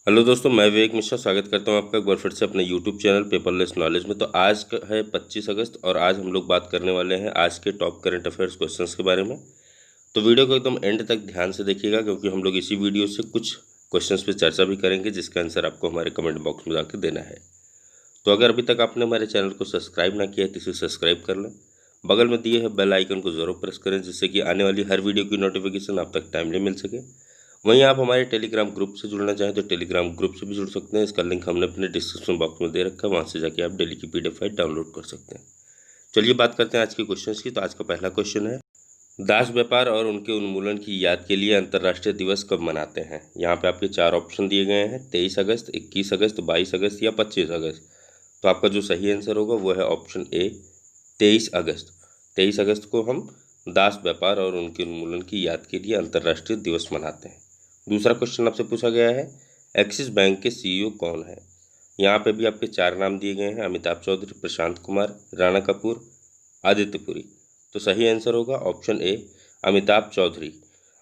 Hello दोस्तों, मैं विवेक मिश्रा स्वागत करता हूं आपका एक बार फिर से अपने यूट्यूब चैनल पेपरलेस नॉलेज में। तो आज का है 25 अगस्त और आज हम लोग बात करने वाले हैं आज के टॉप करंट अफेयर्स क्वेश्चंस के बारे में। तो वीडियो को एकदम एंड तक ध्यान से देखिएगा क्योंकि हम लोग इसी वीडियो से कुछ क्वेश्चंस पे चर्चा भी करेंगे जिसका आंसर आपको हमारे कमेंट बॉक्स में जाकर देना है। तो अगर अभी तक आपने हमारे चैनल को सब्सक्राइब ना किया है तो इसे सब्सक्राइब कर लें। बगल में दिए हुए बेल आइकन को ज़रूर प्रेस करें जिससे कि आने वाली हर वीडियो की नोटिफिकेशन आप तक टाइमली मिल सके। वहीं आप हमारे टेलीग्राम ग्रुप से जुड़ना चाहें तो टेलीग्राम ग्रुप से भी जुड़ सकते हैं। इसका लिंक हमने अपने डिस्क्रिप्शन बॉक्स में दे रखा है, वहाँ से जाके आप डेली की PDF फाइल डाउनलोड कर सकते हैं। चलिए बात करते हैं आज के क्वेश्चंस की। तो आज का पहला क्वेश्चन है, दास व्यापार और उनके उन्मूलन की याद के लिए अंतर्राष्ट्रीय दिवस कब मनाते हैं। यहाँ पे आपके 4 ऑप्शन दिए गए हैं, 23 अगस्त, 21 अगस्त, 22 अगस्त या 25 अगस्त। तो आपका जो सही आंसर होगा वो है ऑप्शन ए, 23 अगस्त। 23 अगस्त को हम दास व्यापार और उनके उन्मूलन की याद के लिए अंतर्राष्ट्रीय दिवस मनाते हैं। दूसरा क्वेश्चन आपसे पूछा गया है, एक्सिस बैंक के CEO कौन है। यहाँ पे भी आपके 4 नाम दिए गए हैं, अमिताभ चौधरी, प्रशांत कुमार, राणा कपूर, आदित्य पुरी। तो सही आंसर होगा option A, Amitabh Chaudhary.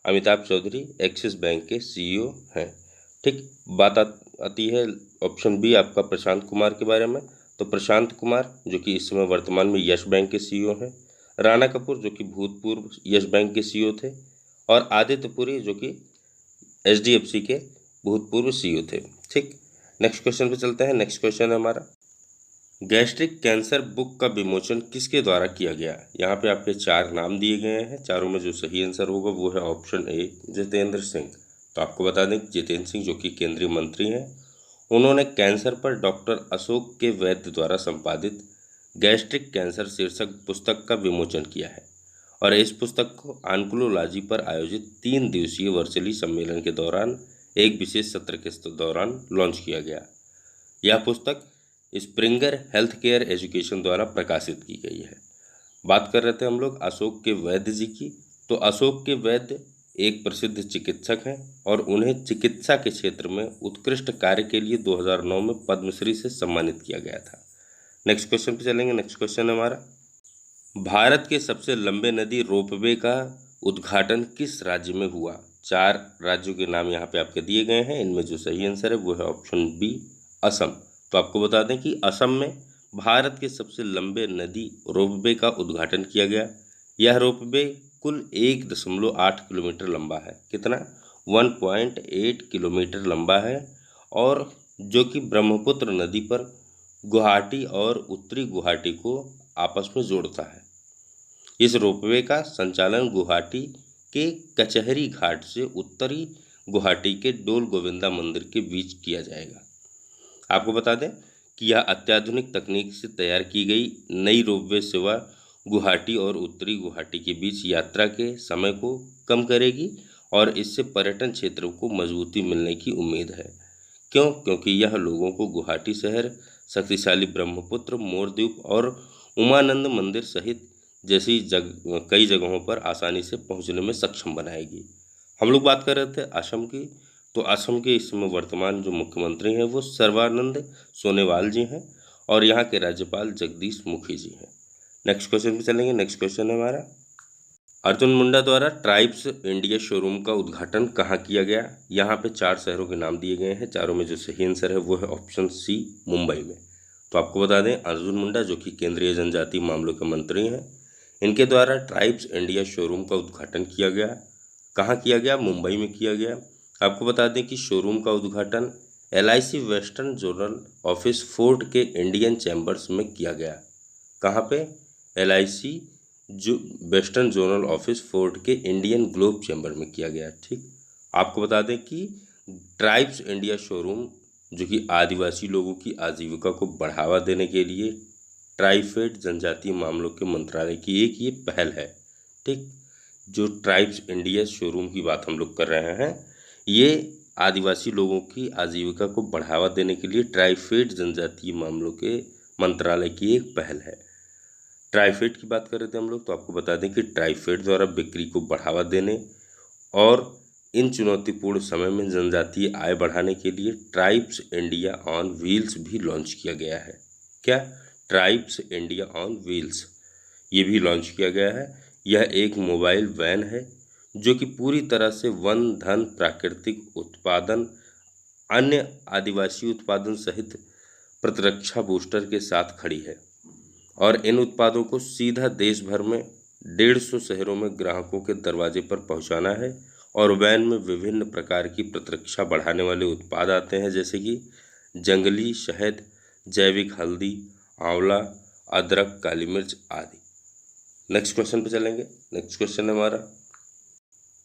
Amitabh Chaudhary Axis Bank के CEO हैं। ठीक, बात आती है ऑप्शन बी आपका प्रशांत कुमार के बारे में। तो प्रशांत कुमार जो कि इस समय वर्तमान में यस बैंक के CEO हैं, राणा कपूर जो कि भूतपूर्व यस बैंक के CEO थे, और आदित्य पुरी जो कि HDFC के भूतपूर्व CEO थे। ठीक, नेक्स्ट क्वेश्चन पे चलते हैं। नेक्स्ट क्वेश्चन है हमारा, गैस्ट्रिक कैंसर बुक का विमोचन किसके द्वारा किया गया। यहाँ पे आपके 4 नाम दिए गए हैं, चारों में जो सही आंसर होगा वो है ऑप्शन ए, जितेंद्र सिंह। तो आपको बता दें कि जितेंद्र सिंह जो कि केंद्रीय मंत्री हैं, उन्होंने कैंसर पर डॉक्टर अशोक के वैद्य द्वारा संपादित गैस्ट्रिक कैंसर शीर्षक पुस्तक का विमोचन किया है। और इस पुस्तक को आन्कोलॉजी पर आयोजित 3 दिवसीय वर्चुअली सम्मेलन के दौरान एक विशेष सत्र के दौरान लॉन्च किया गया। यह पुस्तक स्प्रिंगर हेल्थ केयर एजुकेशन द्वारा प्रकाशित की गई है। बात कर रहे थे हम लोग अशोक के वैद्य जी की। तो अशोक के वैद्य एक प्रसिद्ध चिकित्सक हैं और उन्हें चिकित्सा के क्षेत्र में उत्कृष्ट कार्य के लिए 2009 में पद्मश्री से सम्मानित किया गया था। नेक्स्ट क्वेश्चन पे चलेंगे। नेक्स्ट क्वेश्चन है हमारा, भारत के सबसे लंबे नदी रोपवे का उद्घाटन किस राज्य में हुआ। 4 राज्यों के नाम यहाँ पे आपके दिए गए हैं, इनमें जो सही आंसर है वो है ऑप्शन बी, असम। तो आपको बता दें कि असम में भारत के सबसे लंबे नदी रोपवे का उद्घाटन किया गया। यह रोपवे कुल 1.8 किलोमीटर लंबा है। कितना? 1.8 किलोमीटर लंबा है, और जो कि ब्रह्मपुत्र नदी पर गुवाहाटी और उत्तरी गुवाहाटी को आपस में जोड़ता है। इस रोपवे का संचालन गुवाहाटी के कचहरी घाट से उत्तरी गुवाहाटी के डोल गोविंदा मंदिर के बीच किया जाएगा। आपको बता दें कि यह अत्याधुनिक तकनीक से तैयार की गई नई रोपवे सेवा गुवाहाटी और उत्तरी गुवाहाटी के बीच यात्रा के समय को कम करेगी और इससे पर्यटन क्षेत्रों को मजबूती मिलने की उम्मीद है। क्यों? क्योंकि यह लोगों को गुवाहाटी शहर, शक्तिशाली ब्रह्मपुत्र, मोरद्वीप और उमानंद मंदिर सहित जैसी कई जगहों पर आसानी से पहुंचने में सक्षम बनाएगी। हम लोग बात कर रहे थे असम की। तो असम के इस समय वर्तमान जो मुख्यमंत्री हैं वो सर्बानंद सोनोवाल जी हैं और यहाँ के राज्यपाल जगदीश मुखी जी हैं। नेक्स्ट क्वेश्चन पे चलेंगे। नेक्स्ट क्वेश्चन है हमारा, अर्जुन मुंडा द्वारा ट्राइब्स इंडिया शोरूम का उद्घाटन कहाँ किया गया। यहाँ पे 4 शहरों के नाम दिए गए हैं, चारों में जो सही आंसर है वो है ऑप्शन सी, मुंबई में। तो आपको बता दें अर्जुन मुंडा जो कि केंद्रीय जनजातीय मामलों के मंत्री हैं, इनके द्वारा ट्राइब्स इंडिया शोरूम का उद्घाटन किया गया। कहाँ किया गया? मुंबई में किया गया। आपको बता दें कि शोरूम का उद्घाटन LIC western zonal office fort के इंडियन चैम्बर्स में किया गया। कहाँ पे? LIC जो वेस्टर्न जोनल ऑफिस फोर्ट के इंडियन ग्लोब चैम्बर में किया गया। ठीक, आपको बता दें कि ट्राइब्स इंडिया शोरूम जो कि आदिवासी लोगों की आजीविका को बढ़ावा देने के लिए ट्राइफेड जनजातीय मामलों के मंत्रालय की एक ये पहल है। ठीक, जो ट्राइब्स इंडिया शोरूम की बात हम लोग कर रहे हैं, ये आदिवासी लोगों की आजीविका को बढ़ावा देने के लिए ट्राइफेड जनजातीय मामलों के मंत्रालय की एक पहल है। ट्राइफेड की बात कर रहे थे हम लोग, तो आपको बता दें कि ट्राइफेड द्वारा बिक्री को बढ़ावा देने और इन चुनौतीपूर्ण समय में जनजातीय आय बढ़ाने के लिए ट्राइब्स इंडिया ऑन व्हील्स भी लॉन्च किया गया है। क्या? ट्राइब्स इंडिया ऑन व्हील्स, ये भी लॉन्च किया गया है। यह एक मोबाइल वैन है जो कि पूरी तरह से वन धन प्राकृतिक उत्पादन अन्य आदिवासी उत्पादन सहित प्रतिरक्षा बूस्टर के साथ खड़ी है और इन उत्पादों को सीधा देश भर में 150 शहरों में ग्राहकों के दरवाजे पर पहुंचाना है। और वैन में विभिन्न प्रकार की प्रतिरक्षा बढ़ाने वाले उत्पाद आते हैं, जैसे कि जंगली शहद, जैविक हल्दी, आंवला, अदरक, काली मिर्च आदि। नेक्स्ट क्वेश्चन पे चलेंगे। नेक्स्ट क्वेश्चन है हमारा,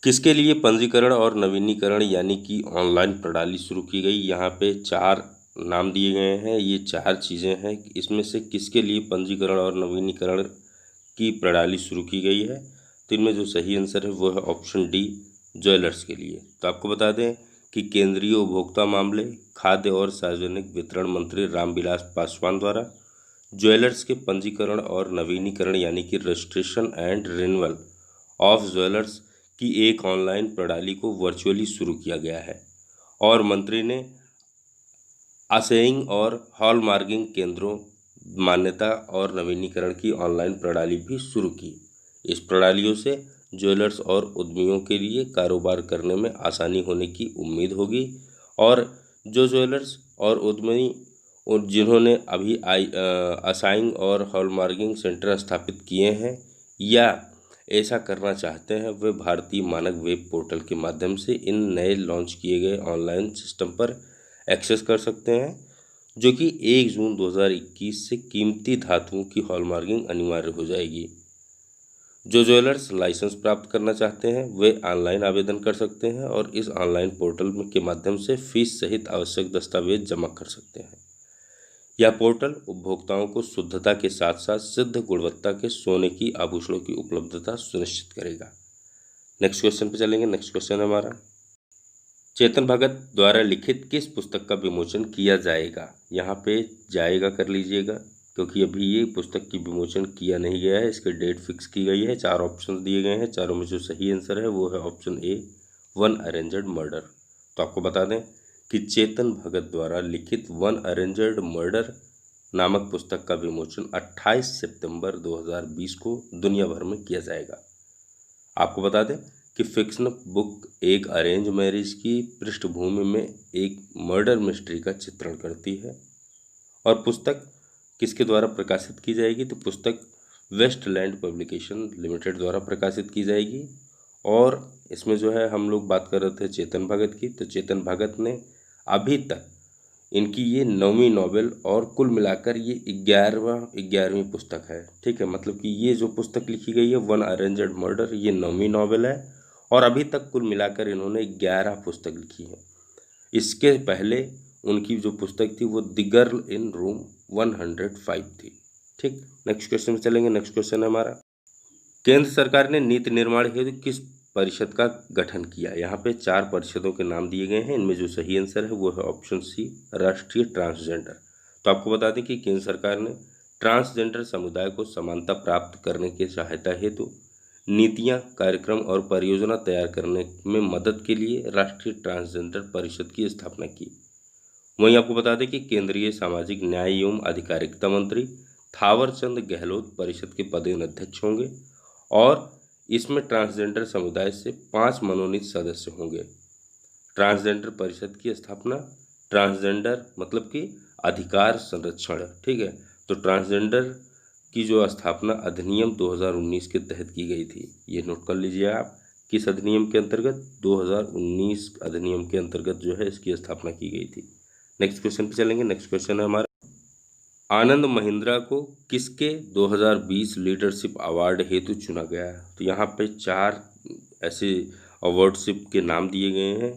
किसके लिए पंजीकरण और नवीनीकरण यानी कि ऑनलाइन प्रणाली शुरू की गई। यहाँ पे 4 नाम दिए गए हैं, ये 4 चीज़ें हैं। इसमें से किसके लिए पंजीकरण और नवीनीकरण की प्रणाली शुरू की गई है। तो इनमें जो सही आंसर है वो है ऑप्शन डी, ज्वेलर्स के लिए। तो आपको बता दें कि केंद्रीय उपभोक्ता मामले, खाद्य और सार्वजनिक वितरण मंत्री रामविलास पासवान द्वारा ज्वेलर्स के पंजीकरण और नवीनीकरण यानी कि registration and renewal of jewellers की एक ऑनलाइन प्रणाली को वर्चुअली शुरू किया गया है। और मंत्री ने असेइंग और हॉलमार्किंग केंद्रों मान्यता और नवीनीकरण की ऑनलाइन प्रणाली भी शुरू की। इस प्रणालियों से ज्वेलर्स और उद्यमियों के लिए कारोबार करने में आसानी होने की उम्मीद होगी। और जो ज्वेलर्स और उद्यमी और जिन्होंने अभी असाइंग और हॉलमार्किंग सेंटर स्थापित किए हैं या ऐसा करना चाहते हैं, वे भारतीय मानक वेब पोर्टल के माध्यम से इन नए लॉन्च किए गए ऑनलाइन सिस्टम पर एक्सेस कर सकते हैं, जो कि 1 जून 2021 से कीमती धातुओं की हॉलमार्किंग अनिवार्य हो जाएगी। जो ज्वेलर्स लाइसेंस प्राप्त करना चाहते हैं वे ऑनलाइन आवेदन कर सकते हैं और इस ऑनलाइन पोर्टल के माध्यम से फीस सहित आवश्यक दस्तावेज जमा कर सकते हैं। यह पोर्टल उपभोक्ताओं को शुद्धता के साथ साथ सिद्ध गुणवत्ता के सोने की आभूषणों की उपलब्धता सुनिश्चित करेगा। नेक्स्ट क्वेश्चन पे चलेंगे। नेक्स्ट क्वेश्चन है हमारा, चेतन भगत द्वारा लिखित किस पुस्तक का विमोचन किया जाएगा। यहाँ पे जाएगा कर लीजिएगा, क्योंकि अभी ये पुस्तक की विमोचन किया नहीं गया है, इसकी डेट फिक्स की गई है। 4 ऑप्शन दिए गए हैं, चारों में जो सही आंसर है वो है option A, one arranged murder. तो आपको बता दें कि चेतन भगत द्वारा लिखित वन अरेंज्ड मर्डर नामक पुस्तक का विमोचन 28 सितंबर 2020 को दुनिया भर में किया जाएगा। आपको बता दें कि फिक्शन बुक एक अरेंज मैरिज की पृष्ठभूमि में एक मर्डर मिस्ट्री का चित्रण करती है। और पुस्तक किसके द्वारा प्रकाशित की जाएगी, तो पुस्तक वेस्टलैंड पब्लिकेशन लिमिटेड द्वारा प्रकाशित की जाएगी। और इसमें जो है हम लोग बात कर रहे थे चेतन भगत की, तो चेतन भगत ने अभी तक इनकी ये 9वीं नॉवेल और कुल मिलाकर ये 11वीं पुस्तक है। ठीक है, मतलब कि ये जो पुस्तक लिखी गई है वन अरेंज्ड मर्डर, ये 9वीं नॉवेल है और अभी तक कुल मिलाकर इन्होंने 11 पुस्तक लिखी है। इसके पहले उनकी जो पुस्तक थी वो द गर्ल इन रूम 105 थी। ठीक, नेक्स्ट क्वेश्चन में चलेंगे। नेक्स्ट क्वेश्चन है हमारा, केंद्र सरकार ने नीति निर्माण हेतु किस परिषद का गठन किया। यहाँ पे 4 परिषदों के नाम दिए गए हैं, इनमें जो सही आंसर है वो है ऑप्शन सी, राष्ट्रीय ट्रांसजेंडर। तो आपको बता दें कि केंद्र सरकार ने ट्रांसजेंडर समुदाय को समानता प्राप्त करने की सहायता हेतु नीतियां, कार्यक्रम और परियोजना तैयार करने में मदद के लिए राष्ट्रीय ट्रांसजेंडर परिषद की स्थापना की। वहीं आपको बता दें कि केंद्रीय सामाजिक न्याय एवं अधिकारिता मंत्री थावरचंद गहलोत परिषद के पदेन अध्यक्ष होंगे और इसमें ट्रांसजेंडर समुदाय से 5 मनोनीत सदस्य होंगे। ट्रांसजेंडर परिषद की स्थापना, ट्रांसजेंडर मतलब कि अधिकार संरक्षण, ठीक है, तो ट्रांसजेंडर की जो स्थापना अधिनियम 2019 के तहत की गई थी। ये नोट कर लीजिए आप, किस अधिनियम के अंतर्गत, 2019 अधिनियम के अंतर्गत जो है इसकी स्थापना की गई थी। नेक्स्ट क्वेश्चन पे चलेंगे। नेक्स्ट क्वेश्चन है हमारा, आनंद महिंद्रा को किसके 2020 लीडरशिप अवार्ड हेतु चुना गया है। तो यहाँ पे 4 ऐसे अवार्डशिप के नाम दिए गए हैं,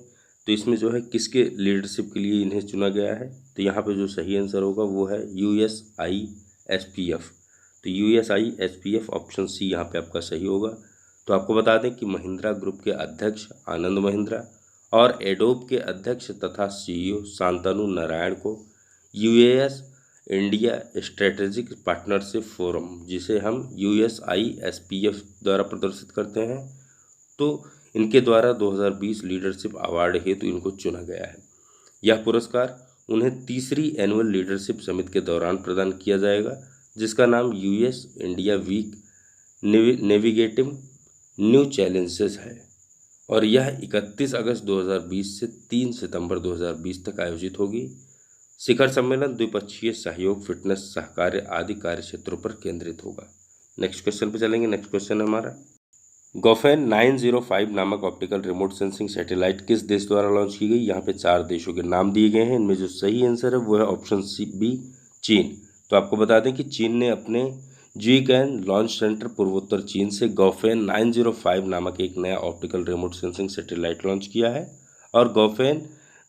तो इसमें जो है किसके लीडरशिप के लिए इन्हें चुना गया है। तो यहाँ पे जो सही आंसर होगा वो है USISPF। तो USISPF ऑप्शन सी यहाँ पे आपका सही होगा। तो आपको बता दें कि महिंद्रा ग्रुप के अध्यक्ष आनंद महिंद्रा और एडोब के अध्यक्ष तथा CEO शांतनु नारायण को UAS India strategic partnership forum, जिसे हम USISPF द्वारा प्रदर्शित करते हैं, तो इनके द्वारा 2020 लीडरशिप अवार्ड हेतु इनको चुना गया है। यह पुरस्कार उन्हें तीसरी एनुअल लीडरशिप समिट के दौरान प्रदान किया जाएगा, जिसका नाम US India week navigating new challenges है। और यह 31 अगस्त 2020 से 3 सितंबर 2020 तक आयोजित होगी। शिखर सम्मेलन द्विपक्षीय सहयोग, फिटनेस, सहकार्य आदि कार्य क्षेत्रों पर केंद्रित होगा। नेक्स्ट क्वेश्चन पे चलेंगे। नेक्स्ट क्वेश्चन है हमारा, गोफेन 905 नामक ऑप्टिकल रिमोट सेंसिंग सैटेलाइट किस देश द्वारा लॉन्च की गई। यहाँ पे 4 देशों के नाम दिए गए हैं। इनमें जो सही आंसर है वो है ऑप्शन बी, चीन। तो आपको बता दें कि चीन ने अपने जीकैन लॉन्च सेंटर पूर्वोत्तर चीन से गोफेन 905 नामक एक नया optical remote sensing satellite launch किया है। और गोफेन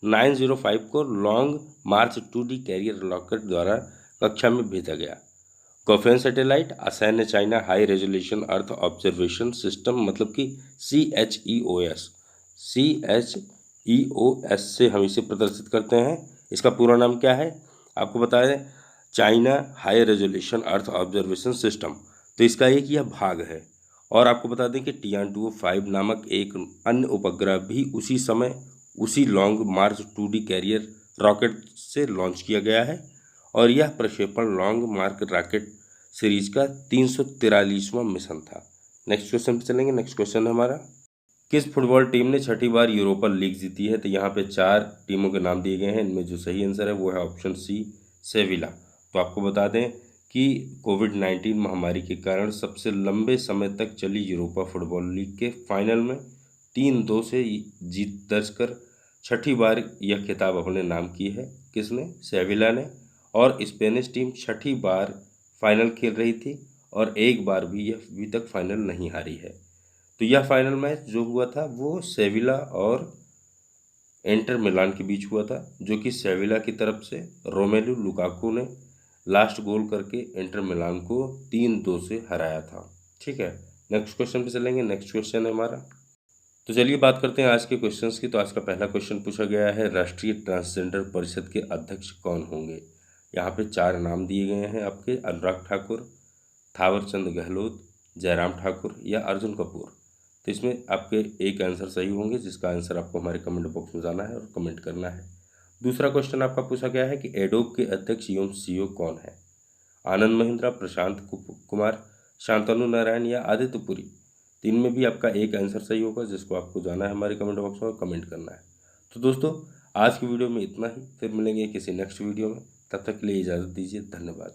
905 को लॉन्ग मार्च 2D कैरियर रॉकेट द्वारा कक्षा में भेजा गया। गोफेन सैटेलाइट असैन्य China high resolution earth observation system, मतलब कि CHEOS से हम इसे प्रदर्शित करते हैं। इसका पूरा नाम क्या है आपको बता दें, China high resolution earth observation system. तो इसका एक यह भाग है। और आपको बता दें कि Tian 205 नामक एक अन्य उपग्रह भी उसी समय उसी लॉन्ग मार्च 2D कैरियर रॉकेट से लॉन्च किया गया है। और यह प्रक्षेपण लॉन्ग मार्च रॉकेट सीरीज का 343वां मिशन था। नेक्स्ट क्वेश्चन पे चलेंगे। नेक्स्ट क्वेश्चन है हमारा, किस फुटबॉल टीम ने 6ठी बार यूरोपा लीग जीती है। तो यहाँ पे 4 टीमों के नाम दिए गए हैं। इनमें जो सही आंसर है वो है ऑप्शन सी, सेविला। तो आपको बता दें कि कोविड-19 महामारी के कारण सबसे लंबे समय तक चली यूरोपा फुटबॉल लीग के फाइनल में 3-2 से जीत दर्ज कर 6ठी बार यह खिताब अपने नाम की है। किसने? सेविला ने। और स्पेनिश टीम 6ठी बार फाइनल खेल रही थी और एक बार भी यह अभी तक फाइनल नहीं हारी है। तो यह फाइनल मैच जो हुआ था वो सेविला और इंटर मिलान के बीच हुआ था, जो कि सेविला की तरफ से रोमेलू लुकाकू ने लास्ट गोल करके इंटर मिलान को 3-2 से हराया था। ठीक है, नेक्स्ट क्वेश्चन पे चलेंगे। नेक्स्ट क्वेश्चन है हमारा, तो चलिए बात करते हैं आज के क्वेश्चंस की। तो आज का पहला क्वेश्चन पूछा गया है, राष्ट्रीय ट्रांसजेंडर परिषद के अध्यक्ष कौन होंगे। यहाँ पे 4 नाम दिए गए हैं आपके, अनुराग ठाकुर, थावरचंद गहलोत, जयराम ठाकुर या अर्जुन कपूर। तो इसमें आपके एक आंसर सही होंगे, जिसका आंसर आपको हमारे कमेंट बॉक्स में जाना है और कमेंट करना है। दूसरा क्वेश्चन आपका पूछा गया है कि एडोब के अध्यक्ष एवं CEO कौन है। आनंद महिंद्रा, प्रशांत कुमार, शांतनु नारायण या आदित्य पुरी। तीन में भी आपका एक आंसर सही होगा, जिसको आपको जाना है हमारे कमेंट बॉक्स में और कमेंट करना है। तो दोस्तों आज की वीडियो में इतना ही, फिर मिलेंगे किसी नेक्स्ट वीडियो में। तब तक के लिए इजाज़त दीजिए, धन्यवाद।